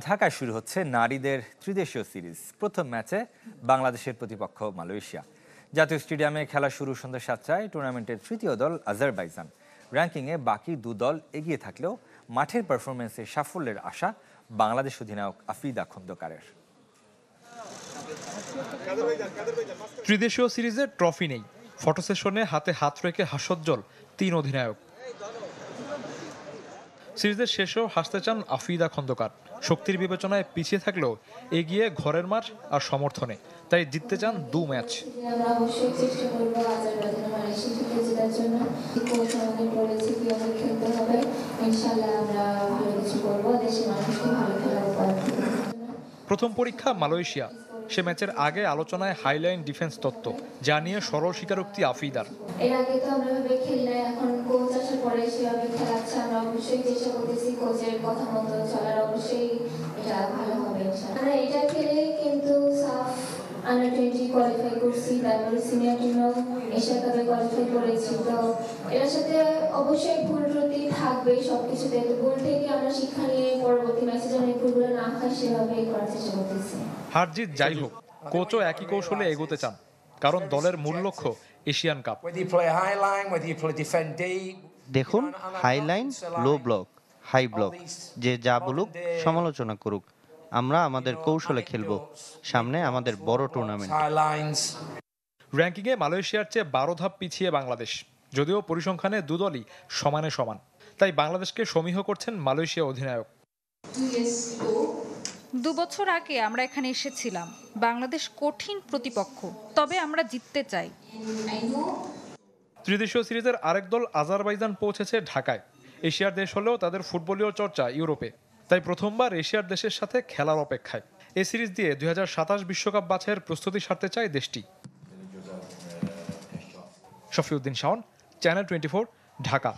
ঢাকায় শুরু হচ্ছে নারীদের ত্রিদেশীয় সিরিজ। প্রথম ম্যাচে বাংলাদেশের প্রতিপক্ষ মালয়েশিয়া। জাতীয় স্টেডিয়ামে খেলা শুরু সন্ধ্যা 7টায়। টুর্নামেন্টের তৃতীয় দল আজারবাইজান। র্যাঙ্কিংয়ে বাকি দু দল এগিয়ে থাকলেও মাঠের পারফরমেন্সে সাফল্যের আশা বাংলাদেশ অধিনায়ক আফিদা খন্দকারের। ত্রিদেশীয় সিরিজের ট্রফি নেই, ফটো সেশনে হাতে হাত রেখে হাস্যোজ্জ্বল 3 অধিনায়ক। সিরিজের শেষেও হাসতে চান আফিদা খন্দকার। শক্তির বিবেচনায় পিছিয়ে থাকলেও এগিয়ে ঘরের মাঠ আর সমর্থনে, তাই জিততে চান 2 ম্যাচ। প্রথম পরীক্ষা মালয়েশিয়া। সে ম্যাচের আগে আলোচনায় হাইলাইন ডিফেন্স তত্ত্ব, যা নিয়ে সরল স্বীকারোক্তি আফিদার। এর আগে তো আমরা ভাবে খেলি না, এখন কোচ আসার পরে সেভাবে খেলাচ্ছে। আমরা অবশ্যই চেষ্টা করতেছি কোচের কথা মতো চলার, অবশ্যই এটা ভালো হবে। আমরা এটা খেলে কিন্তু সাফ আন্ডার-20 কোয়ালিফাই করছি, তারপরে সিনিয়র টিমও এশিয়া কাপে কোয়ালিফাই করেছি। তো এর সাথে অবশ্যই ভুল ত্রুটি থাকবে সবকিছুতে, তো ভুল থেকে আমরা শিক্ষা নিয়ে পরবর্তী ম্যাচে যেন এই ভুলগুলো না হয় সেভাবে করার চেষ্টা করতেছি। হার জিত যাই হোক, কোচও একই কৌশলে এগোতে চান, কারণ দলের মূল লক্ষ্য এশিয়ান কাপ। দেখুন, high line, low block, high block, যে যা বলুক সমালোচনা করুক, আমরা আমাদের কৌশলে খেলব। সামনে আমাদের বড় টুর্নামেন্ট। র্যাঙ্কিংয়ে মালয়েশিয়ার চেয়ে 12 ধাপ পিছিয়ে বাংলাদেশ, যদিও পরিসংখ্যানে দুদলই সমানে সমান। তাই বাংলাদেশকে সমীহ করছেন মালয়েশিয়া অধিনায়ক। 2 বছর আগে আমরা এখানে এসেছিলাম। বাংলাদেশ কঠিন প্রতিপক্ষ, তবে আমরা জিততে চাই। ত্রিদেশীয় সিরিজের আরেক দল আজারবাইজান পৌঁছেছে ঢাকায়। এশিয়ার দেশ হলেও তাদের ফুটবলীয় চর্চা ইউরোপে, তাই প্রথমবার এশিয়ার দেশের সাথে খেলার অপেক্ষায়। এই সিরিজ দিয়ে 2027 বিশ্বকাপ বাছাইয়ের প্রস্তুতি সারতে চায় দেশটি। শফিউদ্দিন শাওন, চ্যানেল 24, ঢাকা।